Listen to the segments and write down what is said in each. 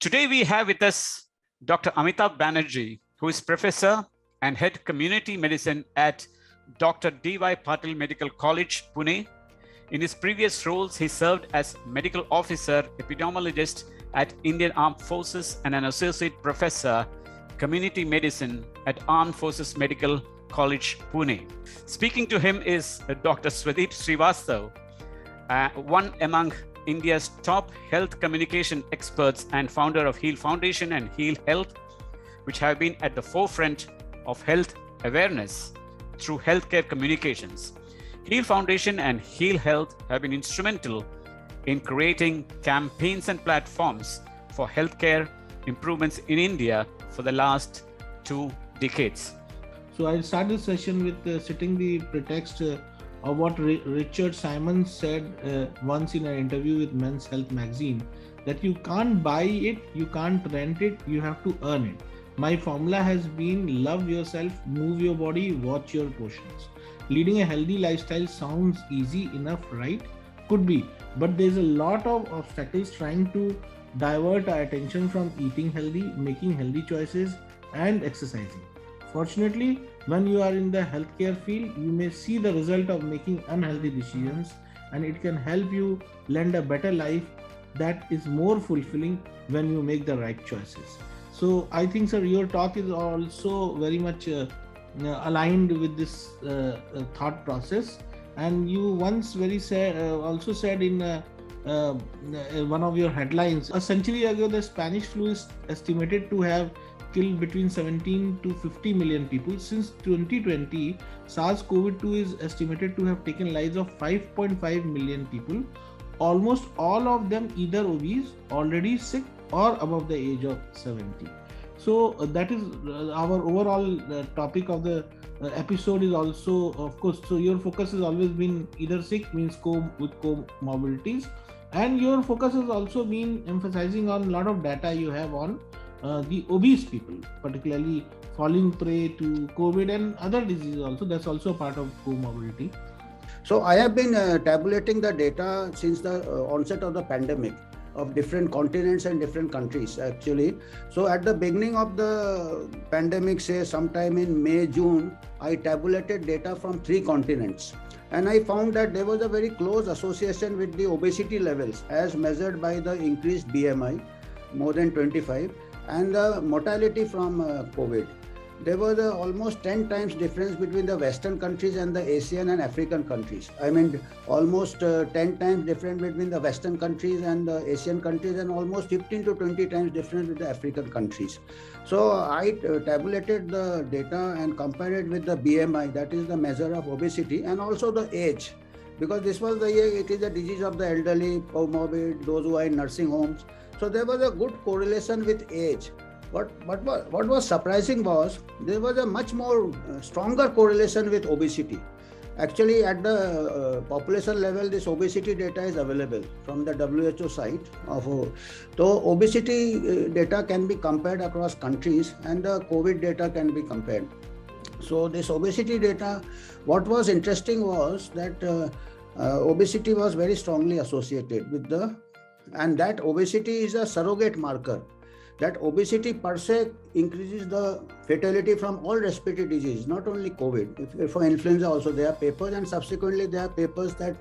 Today we have with us Dr. Amitav Banerjee, who is Professor and Head Community Medicine at Dr. D.Y. Patil Medical College, Pune. In his previous roles, he served as Medical Officer, Epidemiologist at Indian Armed Forces and an Associate Professor, Community Medicine at Armed Forces Medical College, Pune. Speaking to him is Dr. Swadeep Srivastav, one among India's top health communication experts and founder of Heal Foundation and Heal Health, which have been at the forefront of health awareness through healthcare communications. Heal Foundation and Heal Health have been instrumental in creating campaigns and platforms for healthcare improvements in India for the last 2 decades. So I'll start this session with setting the pretext of what Richard Simons said once in an interview with Men's Health magazine, that you can't buy it, you can't rent it, you have to earn it. My formula has been love yourself, move your body, watch your portions. Leading a healthy lifestyle sounds easy enough, right? Could be, but there's a lot of obstacles trying to divert our attention from eating healthy, making healthy choices, and exercising. Fortunately, when you are in the healthcare field, you may see the result of making unhealthy decisions, and it can help you lead a better life that is more fulfilling when you make the right choices. So I think, sir, your talk is also very much aligned with this thought process. And you once also said in one of your headlines, a century ago, the Spanish flu is estimated to have killed between 17 to 50 million people. Since 2020, SARS-CoV-2 is estimated to have taken lives of 5.5 million people, almost all of them either obese, already sick, or above the age of 70. So that is our overall topic of the episode is also, of course, so your focus has always been either sick, means with comorbidities, and your focus has also been emphasizing on a lot of data you have on the obese people, particularly falling prey to COVID and other diseases also. That's also part of comorbidity. So I have been tabulating the data since the onset of the pandemic of different continents and different countries actually. So at the beginning of the pandemic, say sometime in May, June, I tabulated data from 3 continents. And I found that there was a very close association with the obesity levels as measured by the increased BMI, more than 25, and the mortality from COVID. There was almost 10 times difference between the Western countries and the Asian and African countries. I mean, almost 10 times difference between the Western countries and the Asian countries, and almost 15 to 20 times difference with the African countries. So I tabulated the data and compared it with the BMI, that is the measure of obesity, and also the age. Because this was the year, it is a disease of the elderly, comorbid, those who are in nursing homes. So there was a good correlation with age. What was surprising was there was a much more stronger correlation with obesity. Actually, at the population level, this obesity data is available from the WHO site. So obesity data can be compared across countries, and the COVID data can be compared. So this obesity data, what was interesting was that obesity was very strongly associated with and that obesity is a surrogate marker. That obesity per se increases the fatality from all respiratory diseases, not only COVID. For influenza also there are papers, and subsequently there are papers that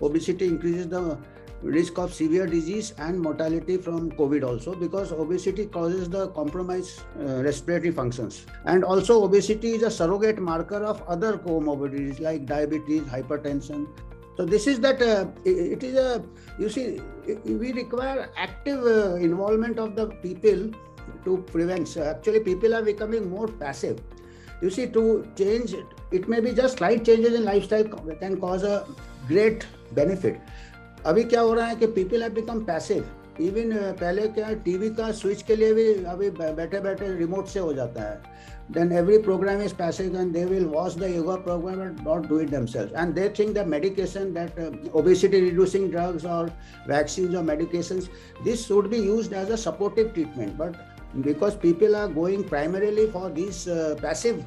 obesity increases the risk of severe disease and mortality from COVID also, because obesity causes the compromised respiratory functions. And also obesity is a surrogate marker of other comorbidities like diabetes, hypertension. So this is that it is you see, we require active involvement of the people to prevent. So actually people are becoming more passive. You see, to change, it may be just slight changes in lifestyle can cause a great benefit. अभी क्या हो रहा है कि people have become passive. Even पहले क्या TV का switch के लिए भी अभी बैठे बैठे रिमोट से हो जाता है. Then every program is passive, and they will watch the yoga program and not do it themselves. And they think that medication, that obesity reducing drugs or vaccines or medications, this should be used as a supportive treatment. But because people are going primarily for these passive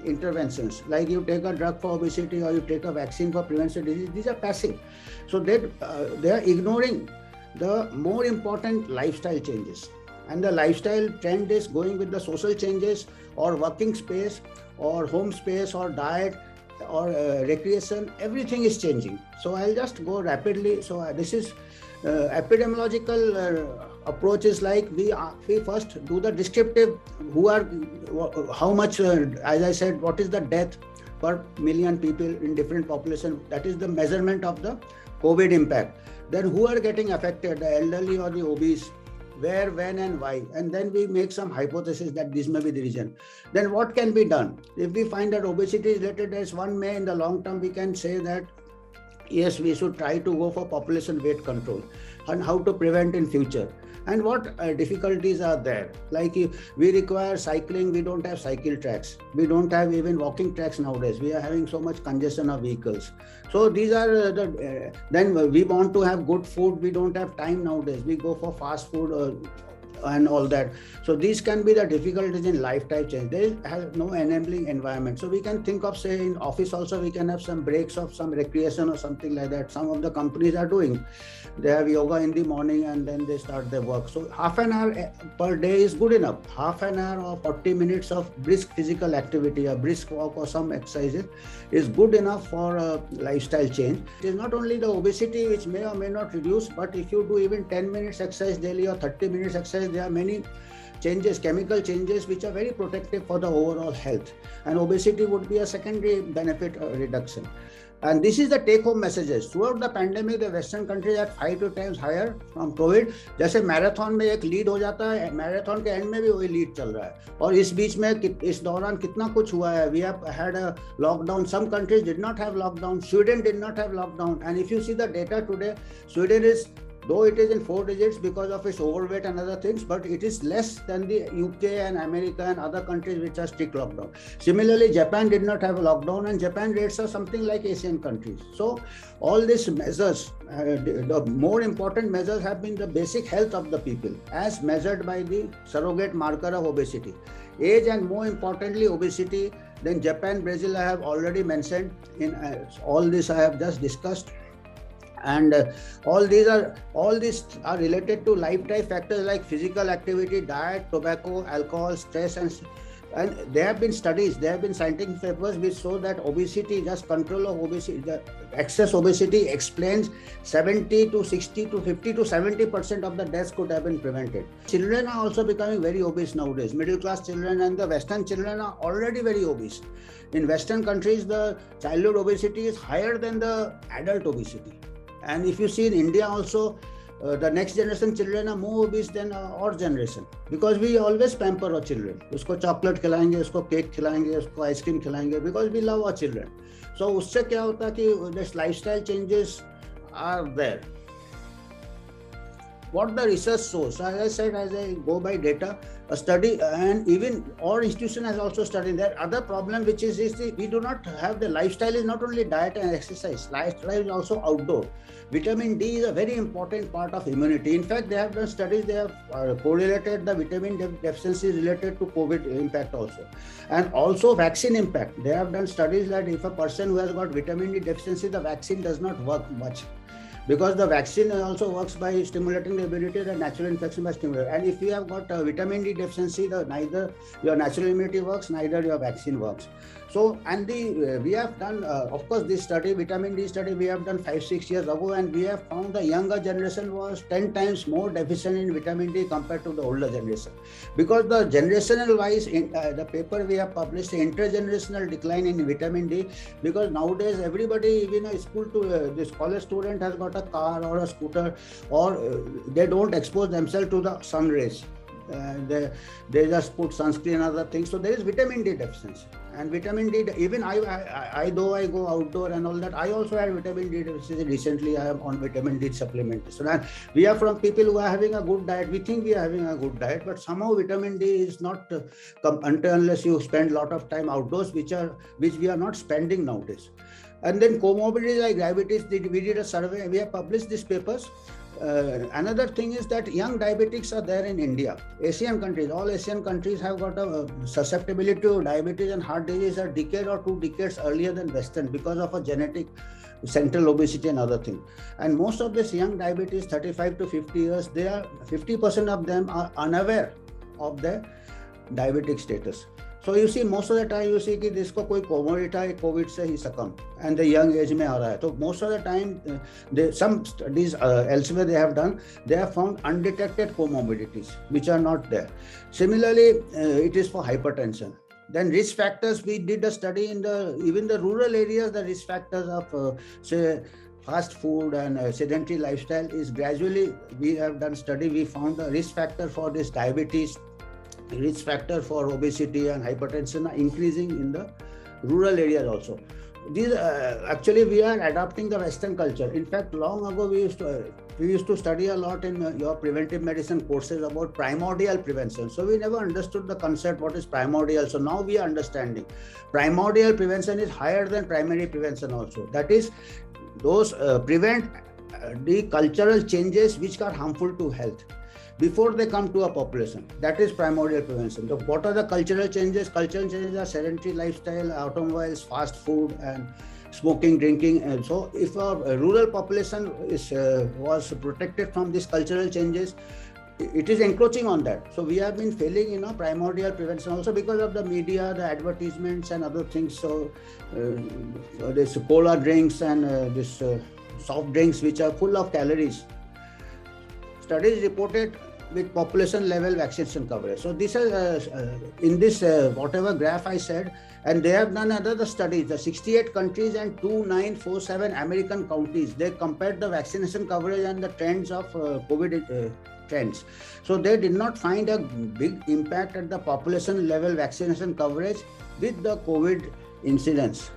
interventions, like you take a drug for obesity or you take a vaccine for prevention disease, these are passive. So they are ignoring the more important lifestyle changes. And the lifestyle trend is going with the social changes or working space or home space or diet or recreation. Everything is changing. So I'll just go rapidly. So this is epidemiological approach is like we first do the descriptive, how much, as I said, what is the death per million people in different population. That is the measurement of the COVID impact. Then who are getting affected, the elderly or the obese, where, when and why. And then we make some hypothesis that this may be the reason. Then what can be done? If we find that obesity is related, as one may in the long term, we can say that yes, we should try to go for population weight control and how to prevent in future. And what difficulties are there? Like we require cycling, we don't have cycle tracks. We don't have even walking tracks nowadays. We are having so much congestion of vehicles. So these are then we want to have good food. We don't have time nowadays. We go for fast food and all that. So these can be the difficulties in lifestyle change. There has no enabling environment. So we can think of, say, in office also we can have some breaks of some recreation or something like that. Some of the companies are doing. They have yoga in the morning and then they start their work. So half an hour per day is good enough. Half an hour or 40 minutes of brisk physical activity, a brisk walk or some exercises is good enough for a lifestyle change. It is not only the obesity which may or may not reduce, but if you do even 10 minutes exercise daily or 30 minutes exercise, there are many changes, chemical changes, which are very protective for the overall health. And obesity would be a secondary benefit reduction. And this is the take-home messages. Throughout the pandemic, the Western countries are 5 to 10 times higher from COVID. जैसे marathon में एक lead हो जाता है, marathon के and में भी वही लीड चल रहा है. और इस बीच में इस दौरान कितना कुछ हुआ है. We have had a lockdown. Some countries did not have lockdown. Sweden did not have lockdown. And if you see the data today, Sweden is, though it is in 4 digits because of its overweight and other things, but it is less than the UK and America and other countries which are strict lockdown. Similarly, Japan did not have a lockdown, and Japan rates are something like Asian countries. So all these measures, the more important measures have been the basic health of the people as measured by the surrogate marker of obesity. Age and more importantly obesity. Then Japan, Brazil I have already mentioned. In all this I have just discussed. And all these are related to lifestyle factors like physical activity, diet, tobacco, alcohol, stress, and there have been studies, there have been scientific papers which show that obesity, just control of obesity, the excess obesity explains 70 to 60 to 50 to 70% of the deaths could have been prevented. Children are also becoming very obese nowadays. Middle class children and the Western children are already very obese. In Western countries, the childhood obesity is higher than the adult obesity. And if you see in India also, the next generation children are more obese than our generation, because we always pamper our children. Usko chocolate खिलाएंगे, उसको cake खिलाएंगे, उसको ice cream खिलाएंगे, because we love our children. So उससे क्या होता है कि this lifestyle changes are there. What the research shows, as I said, as I go by data, a study, and even our institution has also studied that other problem, which is we do not have the lifestyle is not only diet and exercise, lifestyle is also outdoor. Vitamin D is a very important part of immunity. In fact, they have done studies, they have correlated the vitamin D deficiency related to COVID impact also. And also vaccine impact. They have done studies that if a person who has got vitamin D deficiency, the vaccine does not work much, because the vaccine also works by stimulating the immunity, the natural infection by stimulating. And if you have got vitamin D deficiency, neither your natural immunity works, neither your vaccine works. So, and we have done, of course, this study, vitamin D study, we have done 5-6 years ago, and we have found the younger generation was 10 times more deficient in vitamin D compared to the older generation. Because the generational wise, the paper we have published, intergenerational decline in vitamin D, because nowadays everybody, even this college student has got a car or a scooter, or they don't expose themselves to the sun rays. They just put sunscreen and other things. So there is vitamin D deficiency. And vitamin D, even I though I go outdoor and all that, I also had vitamin D deficiency recently. I am on vitamin D supplementation. And we are from people who are having a good diet. We think we are having a good diet, but somehow vitamin D is not unless you spend a lot of time outdoors, which we are not spending nowadays. And then comorbidities like diabetes, we did a survey, we have published these papers. Another thing is that young diabetics are there in India. Asian countries, all Asian countries have got a susceptibility to diabetes and heart disease a decade or 2 decades earlier than Western, because of a genetic central obesity and other things. And most of this young diabetes, 35 to 50 years, 50% of them are unaware of their diabetic status. So you see, most of the time you see कि जिसको कोई commodity है, Covid से ही succumb and the young age में आ रहा है. तो most of the time, some studies elsewhere they have done, they have found undetected comorbidities which are not there. Similarly, it is for hypertension. Then risk factors, we did a study in even the rural areas, the risk factors of say fast food and sedentary lifestyle is gradually, we have done study, we found the risk factor for this diabetes, risk factor for obesity and hypertension are increasing in the rural areas also. These actually we are adopting the Western culture. In fact, long ago we used to study a lot in your preventive medicine courses about primordial prevention. So we never understood the concept what is primordial. So now we are understanding primordial prevention is higher than primary prevention also. That is, those prevent the cultural changes which are harmful to health before they come to a population. That is primordial prevention. So what are the cultural changes? Cultural changes are sedentary lifestyle, automobiles, fast food, and smoking, drinking. And so if a rural population was protected from these cultural changes, it is encroaching on that. So we have been failing in primordial prevention also because of the media, the advertisements and other things. So this cola drinks and this soft drinks which are full of calories. Studies reported with population level vaccination coverage. So this is in this whatever graph I said, and they have done another studies, the 68 countries and 2947 American counties. They compared the vaccination coverage and the trends of COVID trends. So they did not find a big impact at the population level vaccination coverage with the COVID incidence.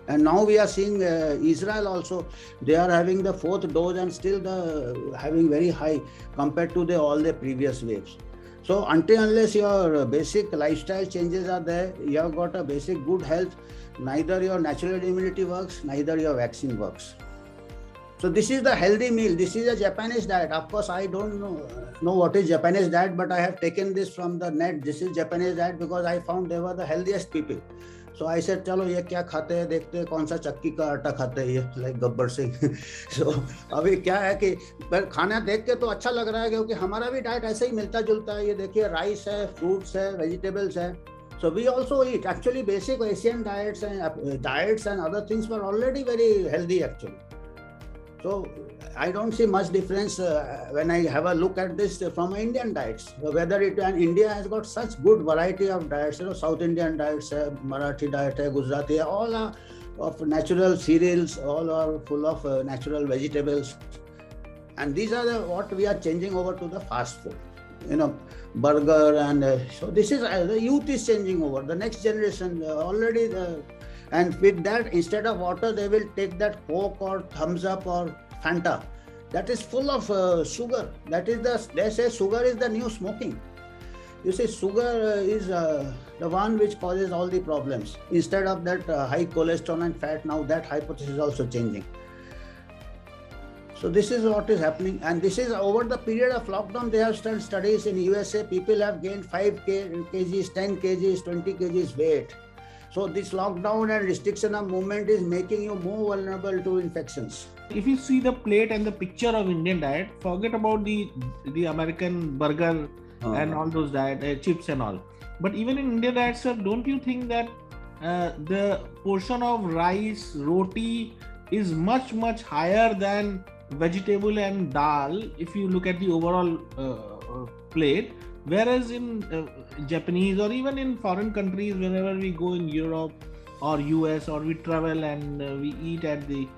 And now we are seeing Israel also, they are having the 4th dose and still having very high compared to all the previous waves. So until unless your basic lifestyle changes are there, you have got a basic good health, neither your natural immunity works, neither your vaccine works. So this is the healthy meal. This is a Japanese diet. Of course, I don't know what is Japanese diet, but I have taken this from the net. This is Japanese diet because I found they were the healthiest people. So I said, चलो ये क्या खाते हैं, देखते हैं कौन सा चक्की का आटा खाते हैं ये, like गब्बर सिंह. So अभी क्या है कि पर खाना देख के तो अच्छा लग रहा है क्योंकि हमारा भी डाइट ऐसे ही मिलता जुलता है. ये देखिए राइस है, फ्रूट्स है, वेजिटेबल्स है. So we also eat. Actually, basic Asian diets and other things were already very healthy actually. So I don't see much difference when I have a look at this from Indian diets. Whether India has got such good variety of diets, South Indian diets, Marathi diet, Gujarati, all are of natural cereals, all are full of natural vegetables, and these are what we are changing over to the fast food. Burger and so this is the youth is changing over. The next generation already. And with that, instead of water, they will take that Coke or Thumbs Up or Fanta. That is full of sugar. That is they say sugar is the new smoking. You see, sugar is the one which causes all the problems. Instead of that high cholesterol and fat, now that hypothesis is also changing. So this is what is happening. And this is over the period of lockdown, they have done studies in USA. People have gained 5 kgs, 10 kgs, 20 kgs weight. So this lockdown and restriction of movement is making you more vulnerable to infections. If you see the plate and the picture of Indian diet, forget about the American burger and all those diet chips and all. But even in Indian diet, sir, don't you think that the portion of rice, roti is much higher than vegetable and dal if you look at the overall plate? Whereas in Japanese or even in foreign countries, whenever we go in Europe or US or we travel and we eat at the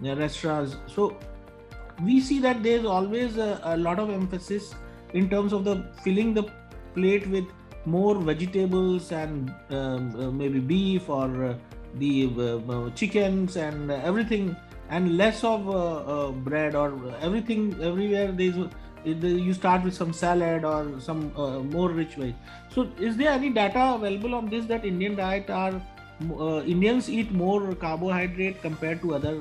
restaurants, so we see that there's always a lot of emphasis in terms of the filling the plate with more vegetables and maybe beef or the chickens and everything, and less of bread or everything. Everywhere you start with some salad or some more rich veg. So is there any data available on this, that Indian diet Indians eat more carbohydrate compared to other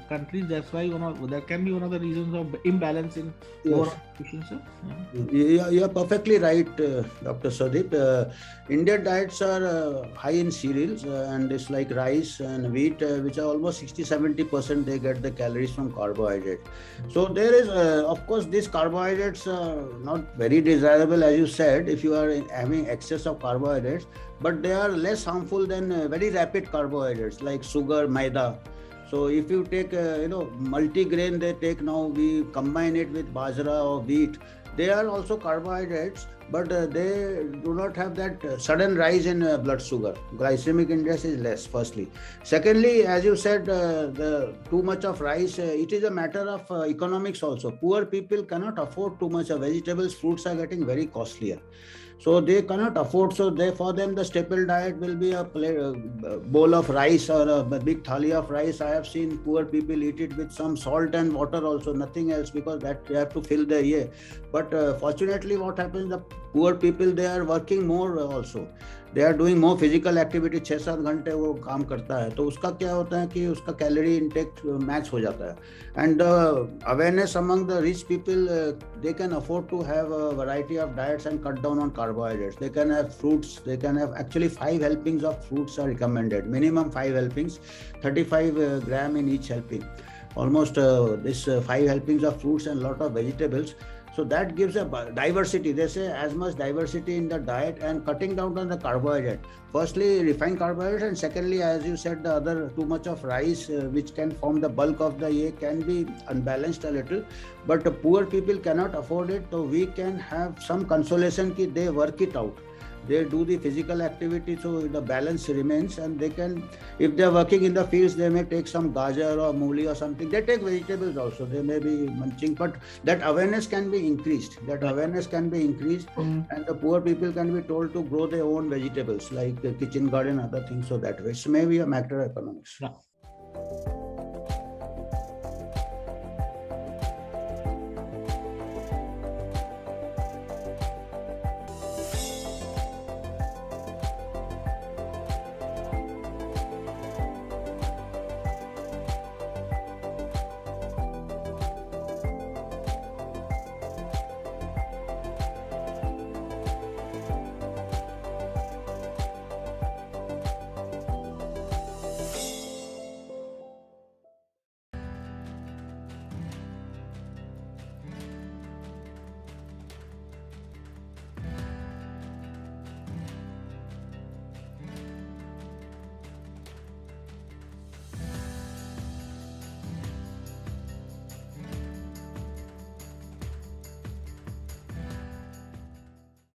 countries. That's why that can be one of the reasons of imbalance in Yes. overall nutrition, sir. You're perfectly right, Dr. Sadeep. Indian diets are high in cereals, and it's like rice and wheat, which are almost 60-70%. They get the calories from carbohydrate. So there is, of course, these carbohydrates are not very desirable, as you said, if you are having excess of carbohydrates, but they are less harmful than very rapid carbohydrates like sugar, maida. So if you take, multi-grain they take now, we combine it with bajra or wheat. They are also carbohydrates, but they do not have that sudden rise in blood sugar. Glycemic index is less, firstly. Secondly, as you said, the too much of rice, it is a matter of economics also. Poor people cannot afford too much of vegetables. Fruits are getting very costlier. So they cannot afford. So for them, the staple diet will be a bowl of rice or a big thali of rice. I have seen poor people eat it with some salt and water also, nothing else, because that they have to fill their year. But fortunately, what happens, the poor people, they are working more also. They are doing more physical activity. 6-7 घंटे वो काम करता है, तो उसका क्या होता है कि उसका कैलोरी इंटेक मैच हो जाता है. And awareness among the rich people, they can afford to have a variety of diets and cut down on carbohydrates. They can have fruits. They can have actually 5 helpings of fruits are recommended. Minimum 5 helpings, 35 gram in each helping. Almost this 5 helpings of fruits and lot of vegetables. So that gives a diversity. They say as much diversity in the diet and cutting down on the carbohydrate. Firstly, refined carbohydrates, and secondly, as you said, the other too much of rice, which can form the bulk of the year, can be unbalanced a little. But poor people cannot afford it, so we can have some consolation that they work it out. They do the physical activity, so the balance remains, and they can, if they are working in the fields, they may take some gajar or mooli or something. They take vegetables also. They may be munching, but that awareness can be increased. And the poor people can be told to grow their own vegetables, like kitchen garden, other things. So that way, it may be a matter of economics. Yeah.